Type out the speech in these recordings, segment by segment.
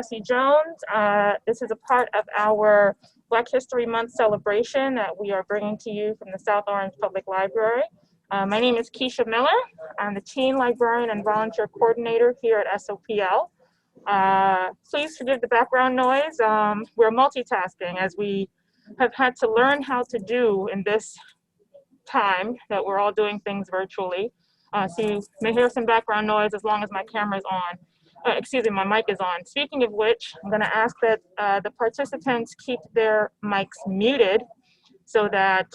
Jesse Jones. This is a part of our Black History Month celebration that we are bringing to you from the South Orange Public Library. My name is Keisha Miller. I'm the Teen Librarian and Volunteer Coordinator here at SOPL. Please forgive the background noise. We're multitasking as we have had to learn how to do in this time that we're all doing things virtually. So you may hear some background noise as long as my camera's on. My mic is on. Speaking of which, I'm going to ask that the participants keep their mics muted so that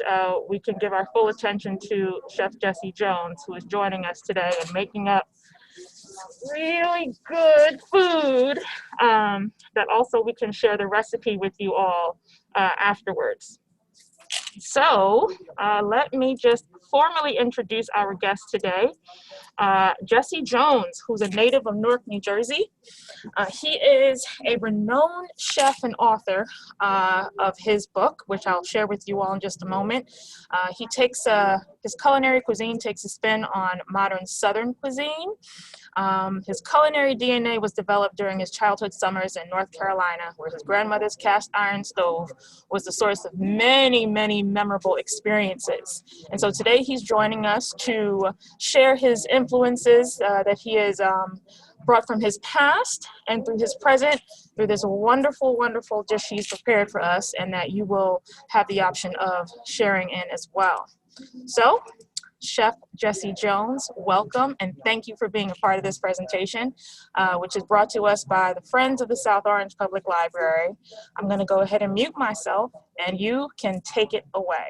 we can give our full attention to Chef Jesse Jones, who is joining us today and making up really good food that also we can share the recipe with you all afterwards. So let me just formally introduce our guest today, Jesse Jones, who's a native of Newark, New Jersey. He is a renowned chef and author of his book, which I'll share with you all in just a moment. He takes his culinary cuisine takes a spin on modern Southern cuisine. His culinary DNA was developed during his childhood summers in North Carolina, where his grandmother's cast iron stove was the source of many, many memorable experiences. And so today he's joining us to share his influences that he has brought from his past and through his present, through this wonderful, wonderful dish he's prepared for us and that you will have the option of sharing in as well. So, Chef Jesse Jones, welcome, and thank you for being a part of this presentation, which is brought to us by the Friends of the South Orange Public Library. I'm going to go ahead and mute myself, and you can take it away.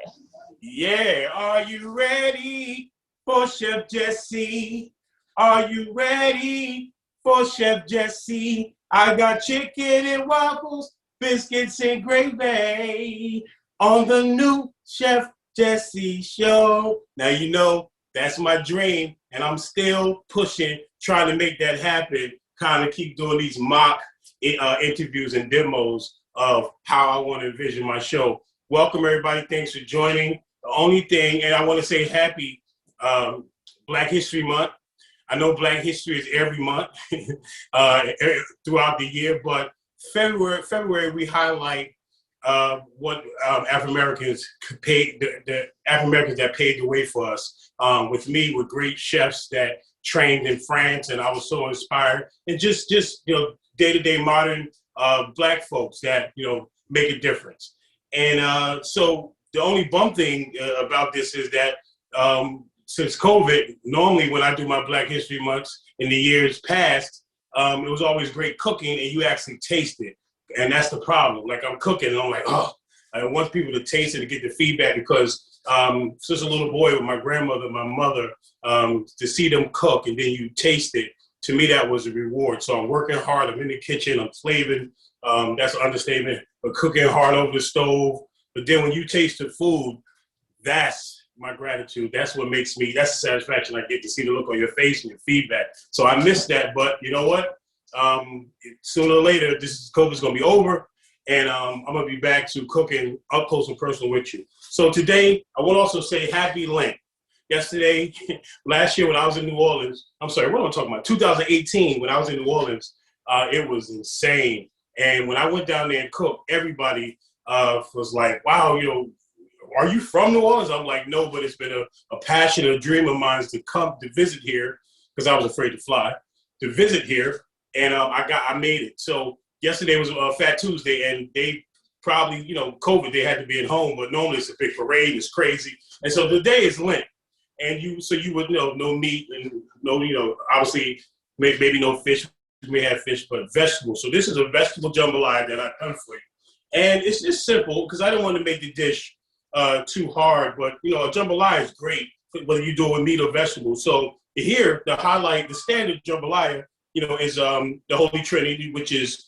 Yeah, are you ready for Chef Jesse? Are you ready for Chef Jesse? I got chicken and waffles, biscuits and gravy on the new Chef Jesse show. Now, you know, that's my dream, and I'm still pushing, trying to make that happen, kind of keep doing these mock interviews and demos of how I want to envision my show. Welcome, everybody. Thanks for joining. The only thing, and I want to say happy Black History Month. I know Black History is every month throughout the year, but February we highlight what African Americans paid, the African Americans that paved the way for us. With me, with great chefs that trained in France, and I was so inspired. And just you know, day-to-day modern Black folks that make a difference. And so the only bum thing about this is that since COVID, normally when I do my Black History Months in the years past, it was always great cooking, and you actually taste it. And that's the problem. Like, I'm cooking and I'm like, oh, I want people to taste it and get the feedback, because since a little boy with my grandmother, my mother, to see them cook and then you taste it, to me, that was a reward. So I'm working hard. I'm in the kitchen. I'm slaving. That's an understatement. But cooking hard over the stove. But then when you taste the food, that's my gratitude. That's what makes me, that's the satisfaction I get, to see the look on your face and your feedback. So I miss that. But you know what? Sooner or later, this COVID's gonna be over, and I'm gonna be back to cooking up close and personal with you. So today, I want to also say Happy Lent. Yesterday, last year when I was in New Orleans, I'm sorry, what am I talking about? 2018, when I was in New Orleans, it was insane. And when I went down there and cooked, everybody was like, wow, are you from New Orleans? I'm like, no, but it's been a passion, a dream of mine to come to visit here, because I was afraid to fly, to visit here. And I made it. So yesterday was Fat Tuesday, and they probably, COVID, they had to be at home, but normally it's a big parade, it's crazy. And so the day is Lent. And you would know, no meat and no, obviously maybe no fish. You may have fish, but vegetables. So this is a vegetable jambalaya that I've done for you. And it's just simple, because I didn't want to make the dish too hard, but a jambalaya is great, whether you do it with meat or vegetables. So here, the standard jambalaya, is the Holy Trinity, which is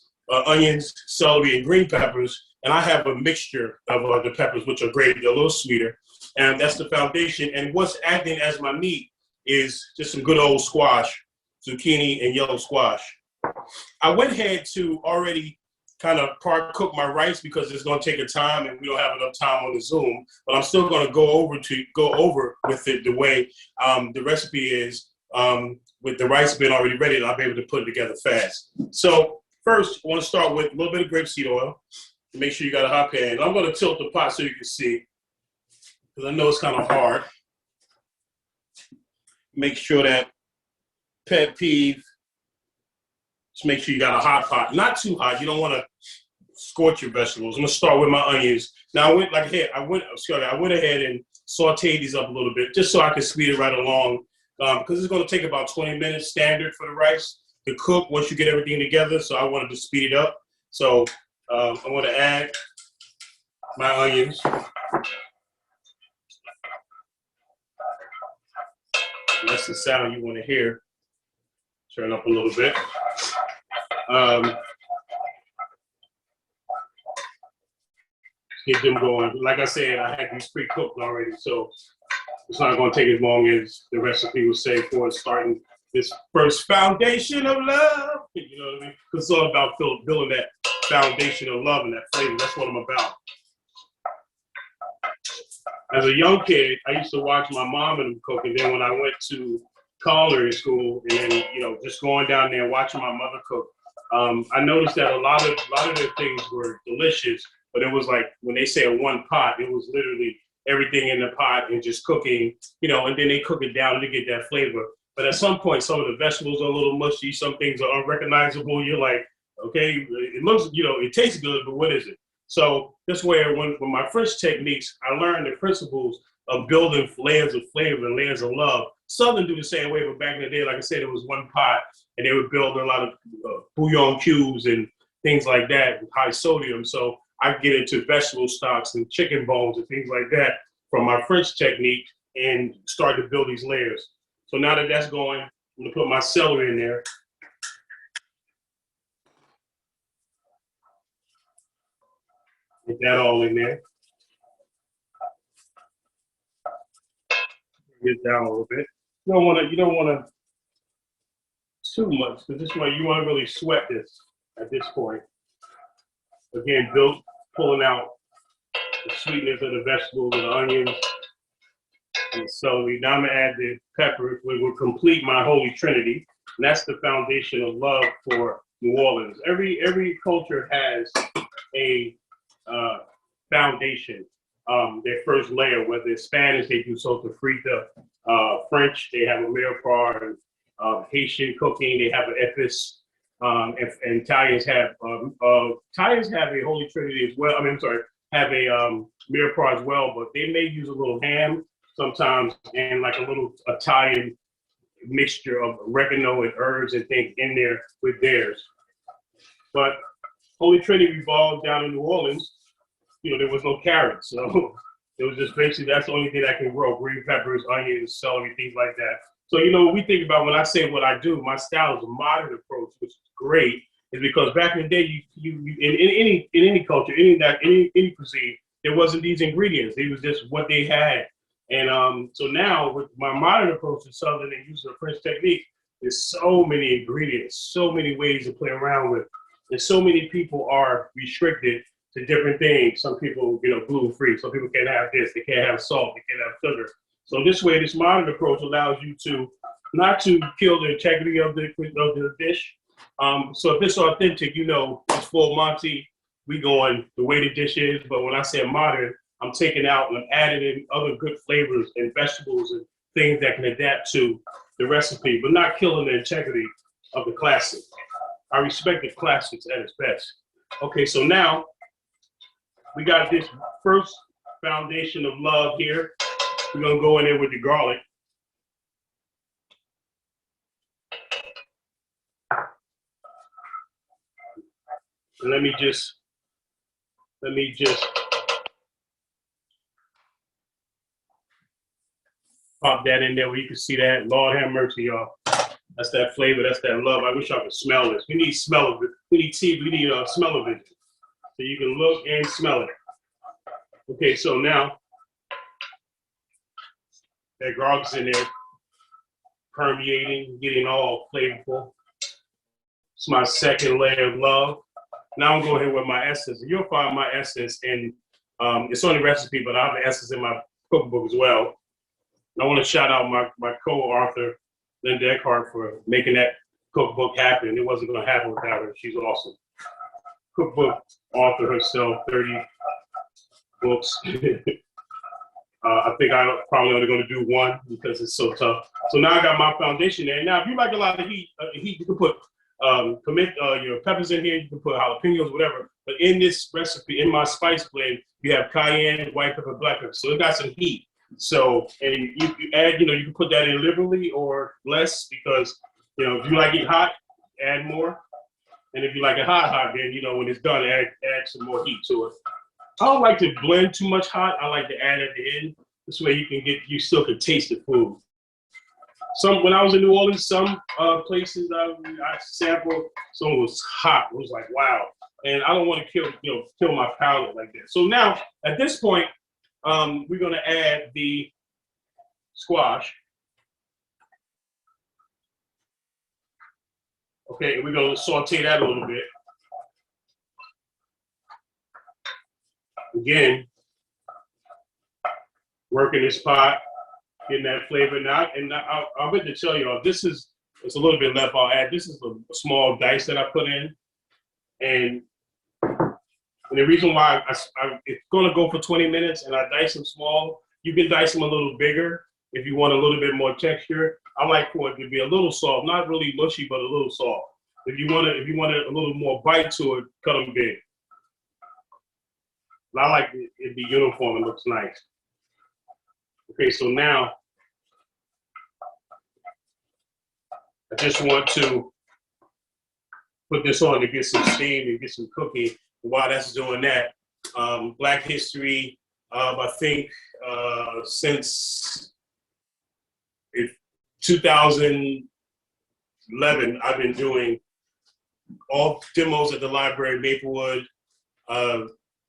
onions, celery, and green peppers. And I have a mixture of the peppers, which are great. They're a little sweeter. And that's the foundation. And what's acting as my meat is just some good old squash, zucchini, and yellow squash. I went ahead to already kind of cook my rice, because it's going to take a time, and we don't have enough time on the Zoom. But I'm still going to go over with it the way the recipe is. With the rice being already ready, I'll be able to put it together fast. So first, I want to start with a little bit of grapeseed oil. Make sure you got a hot pan. I'm going to tilt the pot so you can see, because I know it's kind of hard. Make sure that pet peeve, just make sure you got a hot pot. Not too hot. You don't want to scorch your vegetables. I'm going to start with my onions. Now, I went ahead and sauteed these up a little bit just so I can speed it right along, because it's going to take about 20 minutes standard for the rice to cook once you get everything together. So I wanted to speed it up. So I'm going to add my onions. That's the sound you want to hear. Turn up a little bit. Get them going. Like I said, I had these pre-cooked already, so it's not going to take as long as the recipe would say for starting this first foundation of love. You know what I mean? Because it's all about building that foundation of love and that flavor. That's what I'm about. As a young kid, I used to watch my mom and them cook, and then when I went to culinary school, and then just going down there and watching my mother cook, I noticed that a lot of their things were delicious, but it was like when they say a one pot, it was literally everything in the pot and just cooking, and then they cook it down to get that flavor. But at some point, some of the vegetables are a little mushy, some things are unrecognizable. You're like, okay, it looks, it tastes good, but what is it? So this way, when my French techniques, I learned the principles of building layers of flavor and layers of love. Southern do the same way, but back in the day, like I said, it was one pot, and they would build a lot of bouillon cubes and things like that with high sodium. So I get into vegetable stocks and chicken bones and things like that from my French technique and start to build these layers. So now that that's going, I'm gonna put my celery in there. Get that all in there. Get down a little bit. You don't want to too much, because this way you want to really sweat this at this point. Again, pulling out the sweetness of the vegetables and the onions and the celery. Now I'm gonna add the pepper, which will complete my holy trinity, and that's the foundation of love for New Orleans. Every culture has a foundation. Their first layer, whether it's Spanish, they do sofrita. French, they have a mirepoix. Haitian cooking, they have an epice. And Italians have a holy trinity as well. Have a mirepoix as well, but they may use a little ham sometimes and like a little Italian mixture of oregano and herbs and things in there with theirs. But Holy Trinity revolved down in New Orleans. There was no carrots, so it was just basically that's the only thing that can grow: green peppers, onions, celery, things like that. So when we think about when I say what I do, my style is a modern approach, which is great, is because back in the day, you in any culture, any cuisine, there wasn't these ingredients. It was just what they had. And so now with my modern approach to Southern and using the French technique, there's so many ingredients, so many ways to play around with, and so many people are restricted to different things. Some people, gluten-free. Some people can't have this. They can't have salt. They can't have sugar. So this way, this modern approach allows you to not to kill the integrity of the dish. So if it's authentic, it's full Monty. We going the way the dish is. But when I say modern, I'm taking out and I'm adding in other good flavors and vegetables and things that can adapt to the recipe, but not killing the integrity of the classic. I respect the classics at its best. Okay, so now we got this first foundation of love here. We're gonna go in there with the garlic. And let me just pop that in there where you can see that. Lord have mercy, y'all. That's that flavor, that's that love. I wish I could smell this. We need smell of it. We need smell of it. So you can look and smell it. Okay, so now that garlic's in there, permeating, getting all flavorful. It's my second layer of love. Now I'm going here with my essence. You'll find my essence in, it's on the recipe, but I have the essence in my cookbook as well. I want to shout out my co-author, Linda Eckhart, for making that cookbook happen. It wasn't going to happen without her. She's awesome. cookbook author herself, 30 books. I think I'm probably only going to do one because it's so tough. So now I got my foundation there. Now, if you like a lot of heat, you can put your peppers in here. You can put jalapenos, whatever. But in this recipe, in my spice blend, you have cayenne, white pepper, black pepper. So it got some heat. So, and you add, you can put that in liberally or less because, if you like it hot, add more. And if you like it hot, then, when it's done, add some more heat to it. I don't like to blend too much hot. I like to add at the end. This way you still can taste the food. When I was in New Orleans, some places I sampled, some was hot. It was like, wow. And I don't want to kill my palate like that. So now, at this point, we're gonna add the squash. Okay, and we're gonna saute that a little bit. Again, working this pot, getting that flavor. Now, and I'll get to tell y'all, it's a little bit left. I'll add, this is a small dice that I put in. And the reason why it's gonna go for 20 minutes and I dice them small, you can dice them a little bigger if you want a little bit more texture. I like for it to be a little soft, not really mushy, but a little soft. If you want a little more bite to it, cut them big. I like it be uniform. It looks nice. Okay, so now I just want to put this on to get some steam and get some cooking. While that's doing that, Black History, I think since 2011, I've been doing all demos at the library, Maplewood,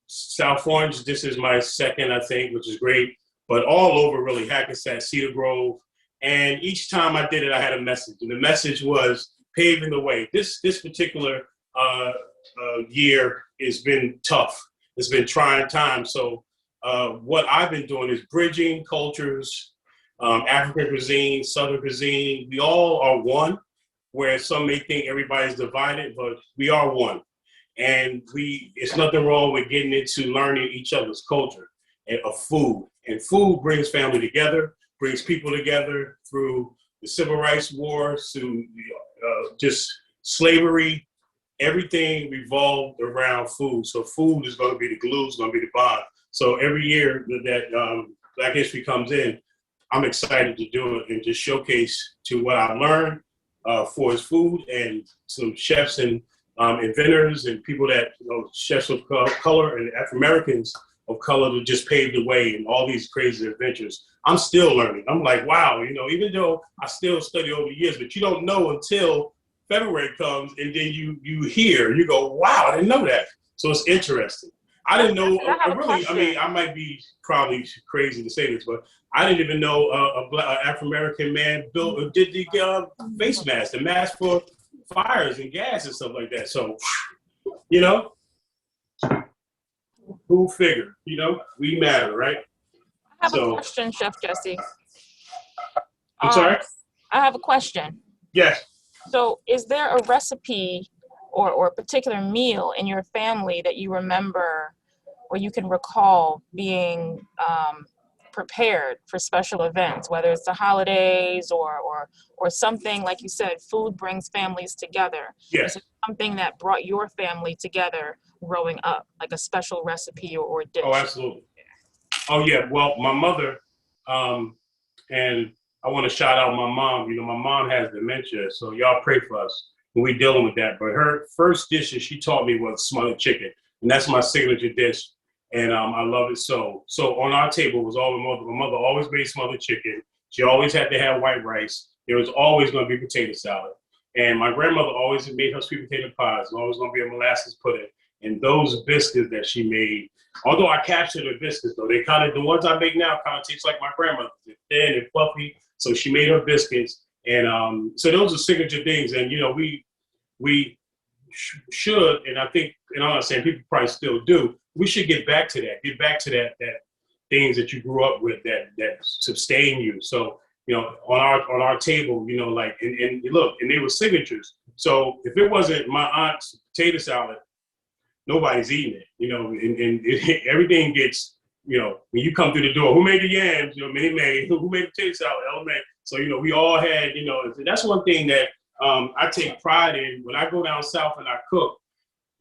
South Orange. This is my second, I think, which is great. But all over, really, Hackensack, Cedar Grove. And each time I did it, I had a message. And the message was paving the way. This particular year has been tough. It's been trying times. So what I've been doing is bridging cultures, African cuisine, Southern cuisine. We all are one, where some may think everybody's divided, but we are one. And it's nothing wrong with getting into learning each other's culture of food. And food brings family together, brings people together through the Civil Rights Wars, to just slavery. Everything revolved around food. So food is going to be the glue, it's going to be the bond. So every year that Black History comes in, I'm excited to do it and just showcase to what I learned for his food, and some chefs and inventors and people that, chefs of color and Afro-Americans of color that just paved the way in all these crazy adventures. I'm still learning. I'm like, wow, even though I still study over the years, but you don't know until February comes, and then you hear, you go, wow, I didn't know that. So it's interesting. I didn't know, I might be probably crazy to say this, but I didn't even know an Afro-American man did the face mask, the mask for fires and gas and stuff like that. So, who figured, we matter, right? I have a question, Chef Jesse. I'm sorry? I have a question. Yes. So is there a recipe or a particular meal in your family that you remember or you can recall being prepared for special events, whether it's the holidays or something, like you said, food brings families together? Yes. Is it something that brought your family together growing up, like a special recipe or dish? Oh, absolutely. Oh, yeah. Well, my mother, and I want to shout out my mom. My mom has dementia, so y'all pray for us when we're dealing with that. But her first dish that she taught me was smothered chicken, and that's my signature dish, and I love it so. So on our table was all my mother always made smothered chicken. She always had to have white rice. There was always going to be potato salad. And my grandmother always made her sweet potato pies. There's always going to be a molasses pudding. And those biscuits that she made, although I captured the biscuits, though, the ones I make now kind of taste like my grandmother's. They're thin and fluffy. So she made her biscuits. And so those are signature things. And, we should, and I think, and I'm not saying people probably still do, we should get back to that things that you grew up with that sustain you. So, on our table, and look, and they were signatures. So if it wasn't my aunt's potato salad, nobody's eating it, you know, and everything gets, you know, when you come through the door, who made the yams? You know, Minnie Mae, who made the potato salad? Ella Mae. So, you know, we all had, you know, that's one thing that I take pride in. When I go down south and I cook,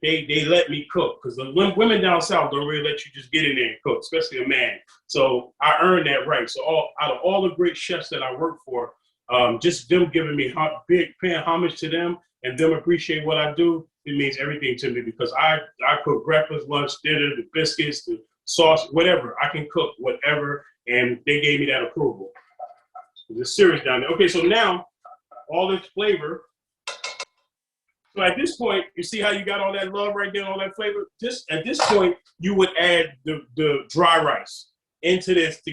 they let me cook, because the women down south don't really let you just get in there and cook, especially a man. So I earned that right. So out of all the great chefs that I work for, just them giving me paying homage to them and them appreciate what I do, it means everything to me, because I cook breakfast, lunch, dinner, the biscuits, the sauce, whatever. I can cook whatever, and they gave me that approval. There's a series down there. Okay, so now all this flavor. So at this point, you see how you got all that love right there, all that flavor? Just at this point, you would add the dry rice into this to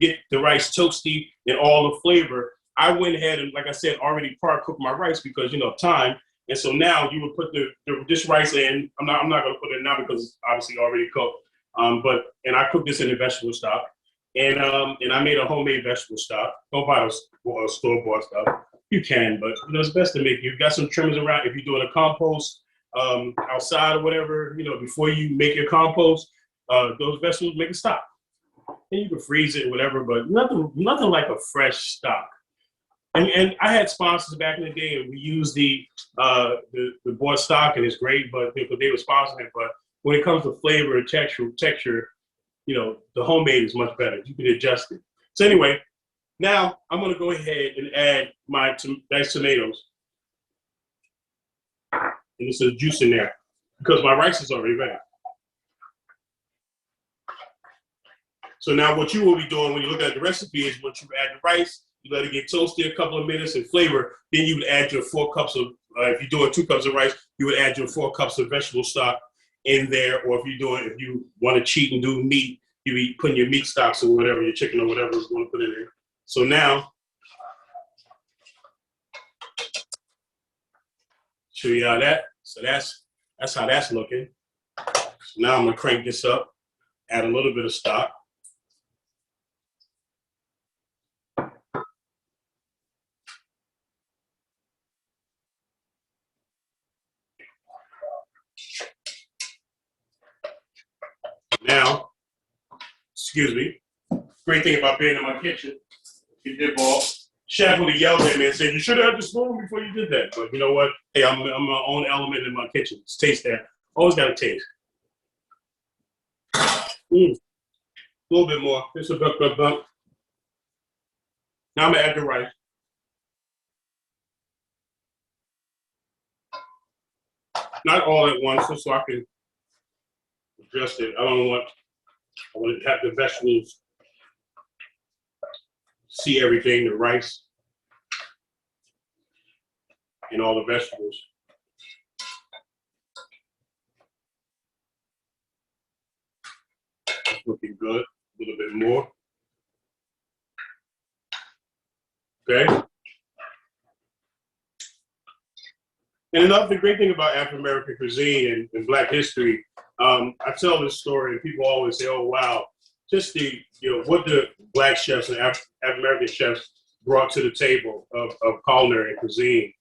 get the rice toasty and all the flavor. I went ahead and, like I said, already cooked my rice because, you know, time. And so now you would put this rice in. I'm not going to put it in now because it's obviously already cooked. And I cooked this in the vegetable stock. And I made a homemade vegetable stock. Don't buy the store-bought stuff. You can, but you know, it's best to make. You've got some trimmings around. If you're doing a compost outside or whatever, you know, before you make your compost, those vegetables, make a stock. And you can freeze it or whatever, but nothing like a fresh stock. And I had sponsors back in the day, and we used the bought stock, and it's great, but they were sponsoring it. But when it comes to flavor and texture, you know, the homemade is much better. You can adjust it. So anyway. Now, I'm going to go ahead and add my diced tomatoes. And there's some juice in there because my rice is already ready. So now what you will be doing when you look at the recipe is once you add the rice, you let it get toasted a couple of minutes and flavor, then you would add your 4 cups of, if you're doing 2 cups of rice, you would add your 4 cups of vegetable stock in there. Or if you want to cheat and do meat, you be putting your meat stocks or whatever, your chicken or whatever you want to put in there. So now, show you how that. So that's how that's looking. So now I'm gonna crank this up, add a little bit of stock. Now, excuse me. Great thing about being in my kitchen, you did ball. Chef would have yelled at me and said, "You should have had the spoon before you did that." But you know what? Hey, I'm my own element in my kitchen. Just taste that. Always got to taste. A little bit more. Just a bump. Now I'm gonna add the rice. Not all at once, just so I can adjust it. I want to have the vegetables see everything, the rice and all the vegetables. It's looking good. A little bit more. Okay. And the great thing about African American cuisine and Black history, I tell this story and people always say, "Oh wow, just what the Black chefs and African American chefs brought to the table of culinary and cuisine,"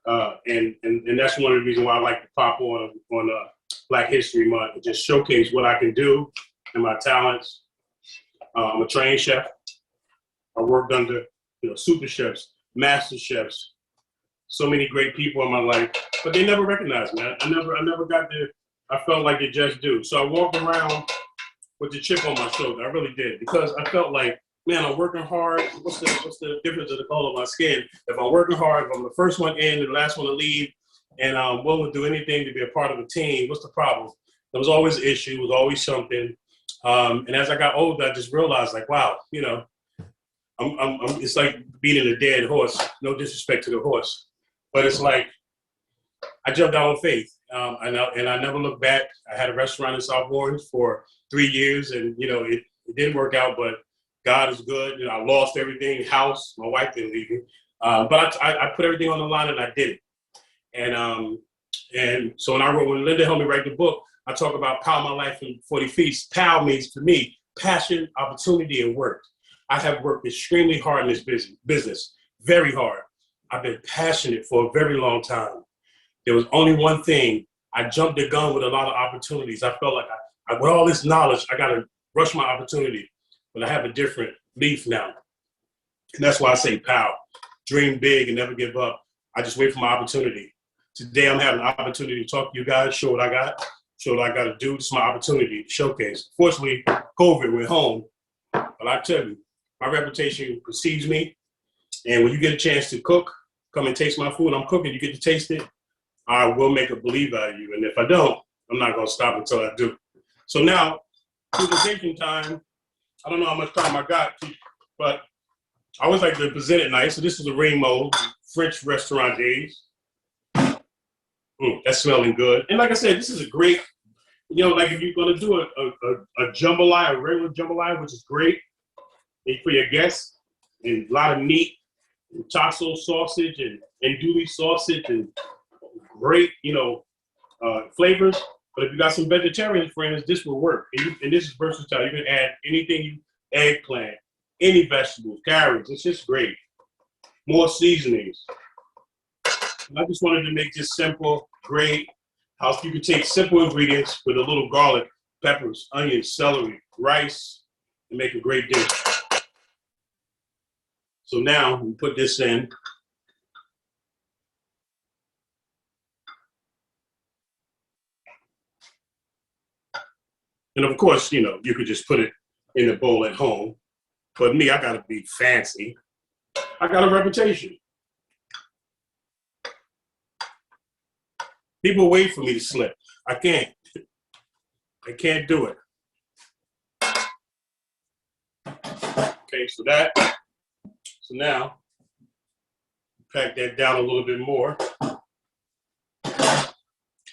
and that's one of the reasons why I like to pop on Black History Month and just showcase what I can do and my talents. I'm a trained chef. I worked under super chefs, master chefs. So many great people in my life, but they never recognized me. I never got there. I felt like it just do. So I walked around with the chip on my shoulder. I really did, because I felt like, man, I'm working hard. What's the difference of the color of my skin? If I'm working hard, if I'm the first one in, the last one to leave, and I'm willing to do anything to be a part of a team, what's the problem? There was always an issue. It was always something. And as I got older, I just realized, like, wow, it's like beating a dead horse. No disrespect to the horse. But it's like, I jumped out on faith, and I never looked back. I had a restaurant in South Orange for 3 years, and it didn't work out, but God is good. I lost everything, house, my wife didn't leave me. But I put everything on the line, and I did it. And so when Linda helped me write the book, I talk about Power My Life in 40 Feasts. POW means, for me, passion, opportunity, and work. I have worked extremely hard in this business, very hard. I've been passionate for a very long time. There was only one thing I jumped the gun with a lot of opportunities. I felt like with all this knowledge, I got to rush my opportunity. But I have a different leaf now. And that's why I say, pow, dream big and never give up. I just wait for my opportunity. Today, I'm having an opportunity to talk to you guys, show what I got, show what I got to do. This is my opportunity to showcase. Fortunately, COVID went home. But I tell you, my reputation precedes me. And when you get a chance to cook, come and taste my food. I'm cooking, you get to taste it. I will make a believer out of you. And if I don't, I'm not going to stop until I do. So now, presentation time. I don't know how much time I got, but I always like to present it nice. So this is a rainbow, French restaurant days. That's smelling good. And like I said, this is a great, like if you're going to do a jambalaya, a regular jambalaya, which is great for your guests, and a lot of meat, and tasso sausage, and andouille sausage, and great, flavors. But if you got some vegetarian friends, this will work. And this is versatile. You can add anything, eggplant, any vegetables, carrots. It's just great. More seasonings. And I just wanted to make this simple, great house. You can take simple ingredients with a little garlic, peppers, onions, celery, rice, and make a great dish. So now we put this in. And of course, you could just put it in a bowl at home. But me, I gotta be fancy. I got a reputation. People wait for me to slip. I can't. I can't do it. Okay, so now, pack that down a little bit more.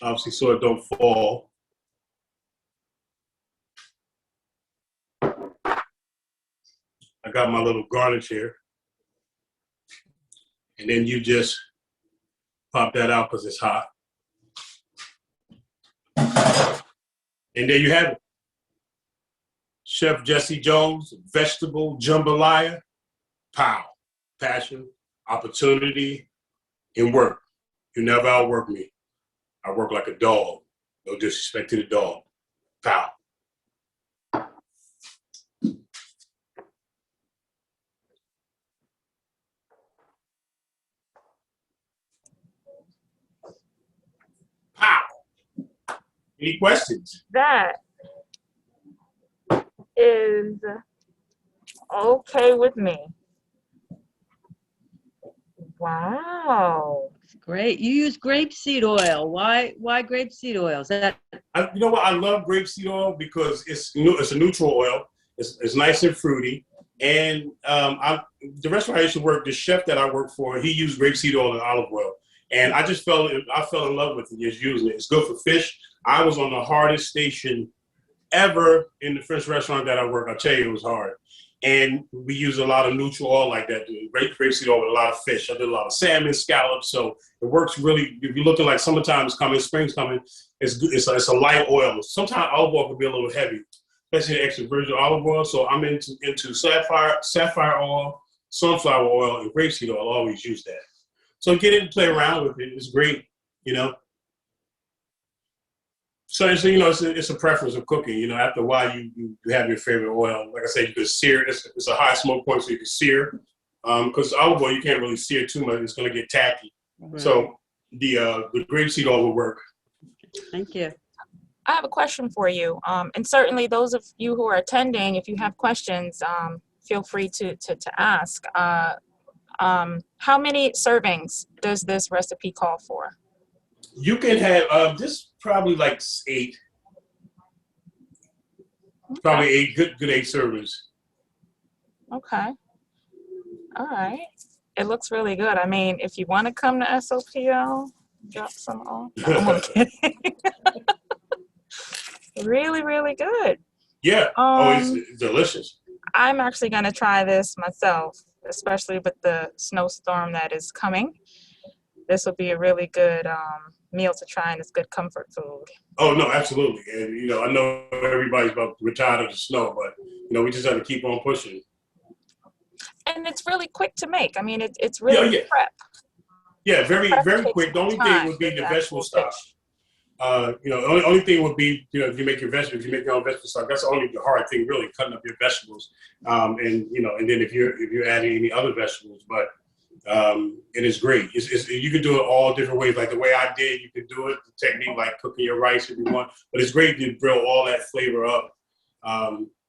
Obviously, so it don't fall. I got my little garnish here. And then you just pop that out because it's hot. And there you have it. Chef Jesse Jones, vegetable jambalaya, pow, passion, opportunity, and work. You never outwork me. I work like a dog. No disrespect to the dog. Pow. Pow. Any questions? That is okay with me. Wow. Great. You use grapeseed oil. Why grapeseed oil? Is that? You know what? I love grapeseed oil because it's a neutral oil. It's nice and fruity. And the restaurant I used to work, the chef that I work for, he used grapeseed oil and olive oil. And I fell in love with it, just using it. It's good for fish. I was on the hardest station ever in the French restaurant that I work. I'll tell you, it was hard. And we use a lot of neutral oil like that, grapeseed oil with a lot of fish. I did a lot of salmon, scallops, so it works really. If you're looking like summertime's coming, spring's coming, it's a light oil. Sometimes olive oil can be a little heavy, especially extra virgin olive oil. So I'm into sapphire oil, sunflower oil, and grapeseed oil. I'll always use that. So get in and play around with it. It's great, So it's a preference of cooking. After a while, you have your favorite oil. Like I said, you can sear. It's a high smoke point, so you can sear. Because olive oil, you can't really sear too much. It's going to get tacky. Right. So the grapeseed oil will work. Thank you. I have a question for you. And certainly those of you who are attending, if you have questions, feel free to ask. How many servings does this recipe call for? You can have this probably like 8. Okay. Probably 8 good 8 servings. Okay. All right. It looks really good. I mean, if you want to come to SOPL, drop some off. No, I'm kidding. Really, really good. Yeah. It's delicious. I'm actually going to try this myself, especially with the snowstorm that is coming. This will be a really good meal to try, and it's good comfort food. Oh, no, absolutely. And, I know everybody's about to retire to the snow, but, we just have to keep on pushing. And it's really quick to make. I mean, it's really prep. Yeah, very quick. The only thing would be the vegetable stock. Only thing would be, if you make your vegetables, you make your own vegetable stock. That's only the hard thing, really, cutting up your vegetables. And then if you're adding any other vegetables, but it is great. You can do it all different ways. Like the way I did, you could do it the technique like cooking your rice if you want. But it's great to grill all that flavor up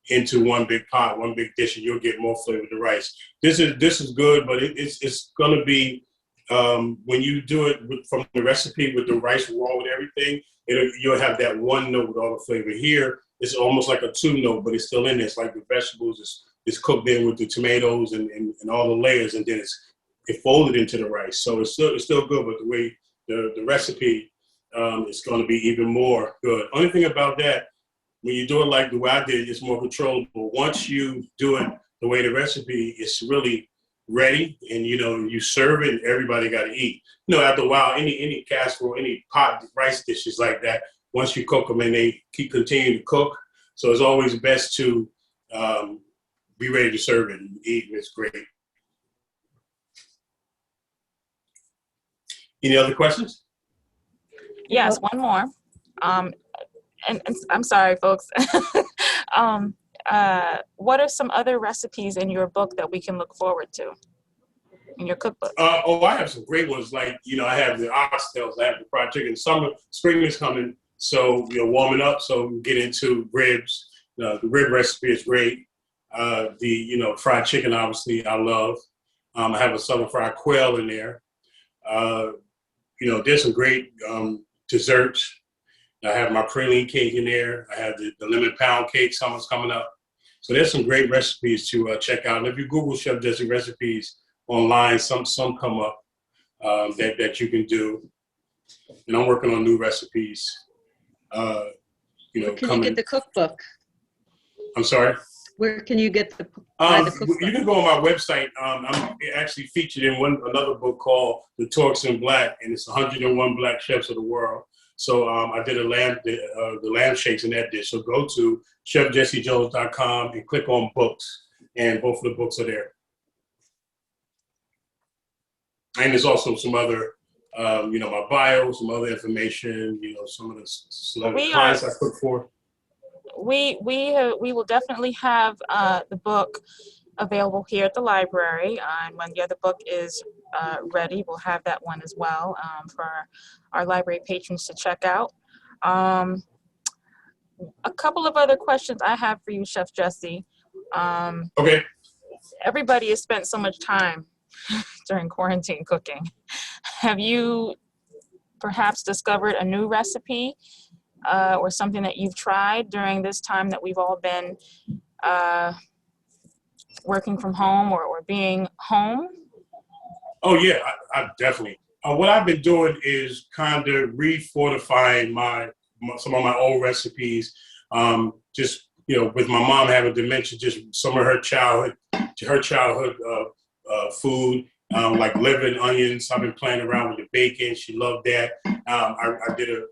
into one big pot, one big dish, and you'll get more flavor with the rice. This is good, but it's gonna be. When you do it from the recipe with the rice raw with everything, you'll have that one note with all the flavor. Here, it's almost like a two note, but it's still in there. It's like the vegetables is cooked in with the tomatoes and all the layers, and then it folded into the rice. So it's still good, but the way the recipe is going to be even more good. Only thing about that, when you do it like the way I did, it's more controllable. Once you do it the way the recipe is really ready, and you serve it, and everybody got to eat. After a while, any casserole, any pot rice dishes like that, once you cook them and they keep continuing to cook, so it's always best to be ready to serve it and eat, and it's great. Any other questions? Yes, one more. And I'm sorry, folks. What are some other recipes in your book that we can look forward to in your cookbook? I have some great ones. Like, I have the oxtails, I have the fried chicken. Spring is coming, so warming up. So we get into ribs. The rib recipe is great. The fried chicken, obviously, I love. I have a southern fried quail in there. There's some great desserts. I have my praline cake in there. I have the lemon pound cake. Summer's coming up. So there's some great recipes to check out. And if you Google Chef Jesse recipes online, some come up that you can do. And I'm working on new recipes. Where can you get the cookbook? I'm sorry? Where can you get the cookbook? You can go on my website. I'm actually featured in another book called The Talks in Black, and it's 101 Black Chefs of the World. So I did the lamb shakes in that dish. So go to chefjessejones.com and click on books, and both of the books are there. And there's also some other, my bio, some other information, some of the celebrity clients I cook for. We will definitely have the book available here at the library, and when the other book is ready, we'll have that one as well for our library patrons to check out. A couple of other questions I have for you, Chef Jesse. Okay. Everybody has spent so much time during quarantine cooking. Have you perhaps discovered a new recipe or something that you've tried during this time that we've all been working from home or being home? Oh yeah, I definitely. What I've been doing is kind of refortifying some of my old recipes. Just with my mom having dementia, just some of her childhood food, like liver and onions. I've been playing around with the bacon. She loved that. I did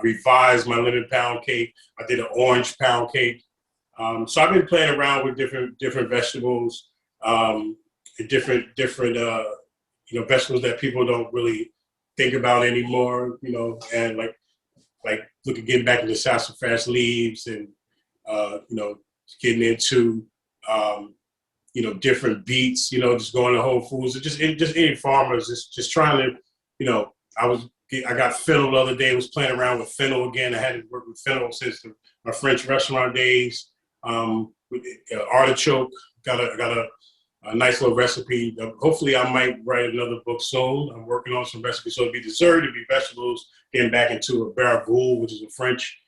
revised my lemon pound cake. I did an orange pound cake. So I've been playing around with different vegetables, different vegetables that people don't really think about anymore. And like getting back into sassafras leaves and getting into different beets. Just going to Whole Foods, just any farmers, just trying to I got fennel the other day. Was playing around with fennel again. I hadn't worked with fennel since my French restaurant days. With artichoke, got a nice little recipe. Hopefully, I might write another book soon. I'm working on some recipes. So it'd be dessert, it'd be vegetables. Getting back into a barragoule, which is a French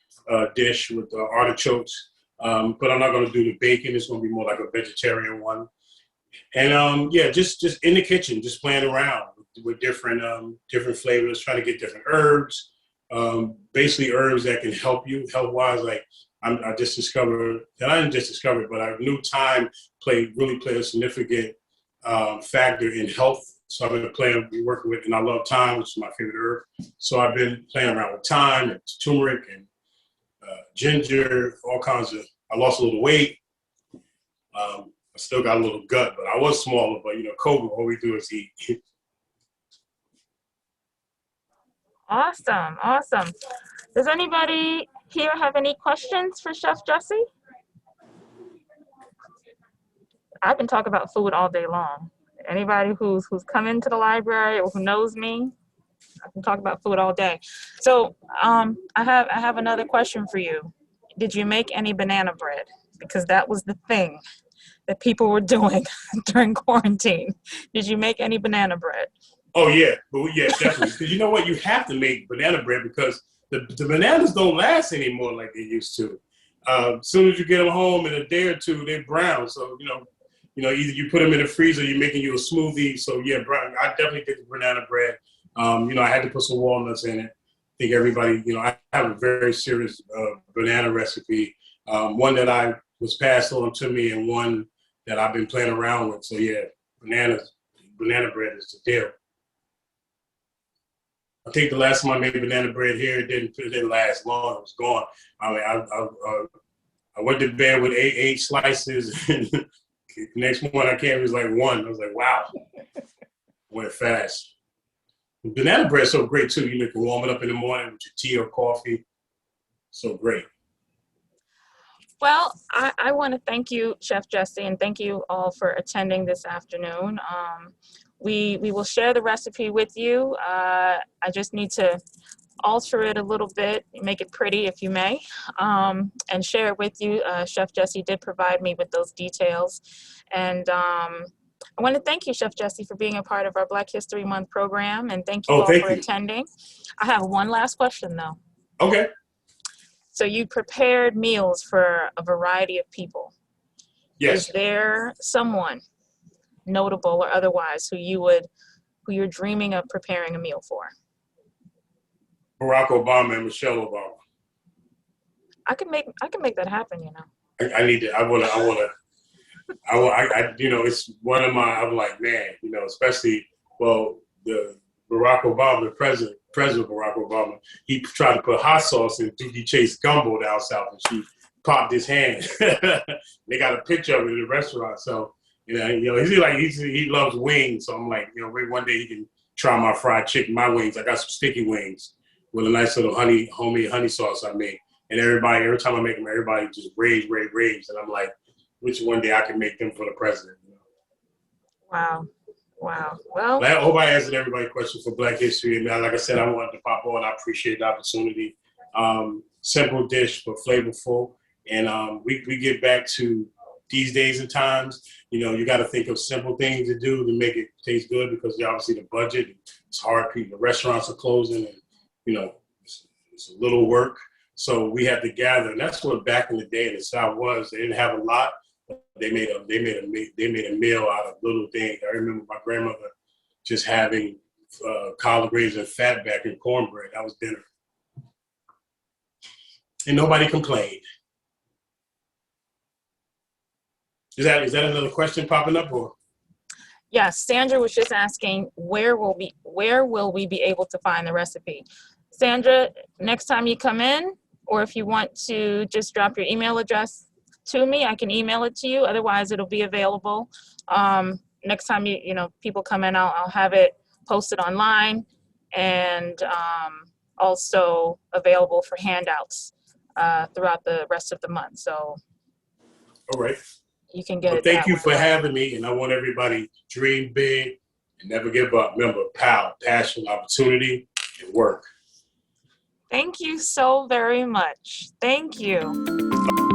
dish with artichokes. But I'm not going to do the bacon. It's going to be more like a vegetarian one. And just in the kitchen, just playing around with different flavors, trying to get different herbs, basically herbs that can help you health-wise. Like I just discovered, and I didn't just discover it, but I knew thyme really played a significant factor in health. So I've been working with, and I love thyme, which is my favorite herb. So I've been playing around with thyme and turmeric and ginger, all kinds of. I lost a little weight. I still got a little gut, but I was smaller. But COVID, all we do is eat. Awesome. Does anybody here have any questions for Chef Jesse? I can talk about food all day long. Anybody who's come into the library or who knows me, I can talk about food all day. So I have another question for you. Did you make any banana bread? Because that was the thing that people were doing during quarantine. Did you make any banana bread? Oh yeah, but yeah, definitely. Because you know what, you have to make banana bread because the bananas don't last anymore like they used to. As soon as you get them home in a day or two, they're brown. So either you put them in the freezer, you're making you a smoothie. So yeah, I definitely did the banana bread. I had to put some walnuts in it. I think everybody, I have a very serious banana recipe. One that I was passed on to me and one that I've been playing around with. So yeah, banana bread is the deal. I think the last time I made banana bread here, it didn't last long. It was gone. I mean, I went to bed with eight slices, and the next one I came was like one. I was like, wow, went fast. Banana bread is so great too. You can warm it up in the morning with your tea or coffee. So great. Well, I want to thank you, Chef Jesse, and thank you all for attending this afternoon. We will share the recipe with you. I just need to alter it a little bit, make it pretty if you may, and share it with you. Chef Jesse did provide me with those details. And I want to thank you, Chef Jesse, for being a part of our Black History Month program, and thank you all thank for you. attending. I have one last question though. Okay. So you prepared meals for a variety of people. Yes. Is there someone notable or otherwise who you're dreaming of preparing a meal for? Barack Obama and Michelle Obama. I can make that happen, I need to. It's one of my. I'm like, man, especially the Barack Obama, President Barack Obama. He tried to put hot sauce in Doogie Chase gumbo down south, and she popped his hand. They got a picture of it in the restaurant. So he loves wings. So I'm like, maybe one day he can try my fried chicken, my wings. I got some sticky wings with a nice little homemade honey sauce I made. And every time I make them, everybody just raves. And I'm like, which one day I can make them for the president. Wow. Well, I hope I answered everybody's question for Black History. And like I said, I wanted to pop on. I appreciate the opportunity. Simple dish, but flavorful. And we get back to these days and times. You got to think of simple things to do to make it taste good because obviously the budget, it's hard. The restaurants are closing and, it's a little work. So we had to gather. And that's what back in the day in the South was. They didn't have a lot. They made a meal out of little things. I remember my grandmother just having collard greens and fatback and cornbread. That was dinner, and nobody complained. Is that another question popping up or? Yes, Sandra was just asking where will we be able to find the recipe? Sandra, next time you come in, or if you want to just drop your email address to me, I can email it to you. Otherwise, it'll be available. Next time people come in, I'll have it posted online and also available for handouts throughout the rest of the month. So, all right, you can get it. Thank you for having me, and I want everybody to dream big and never give up. Remember, passion, opportunity, and work. Thank you so very much. Thank you.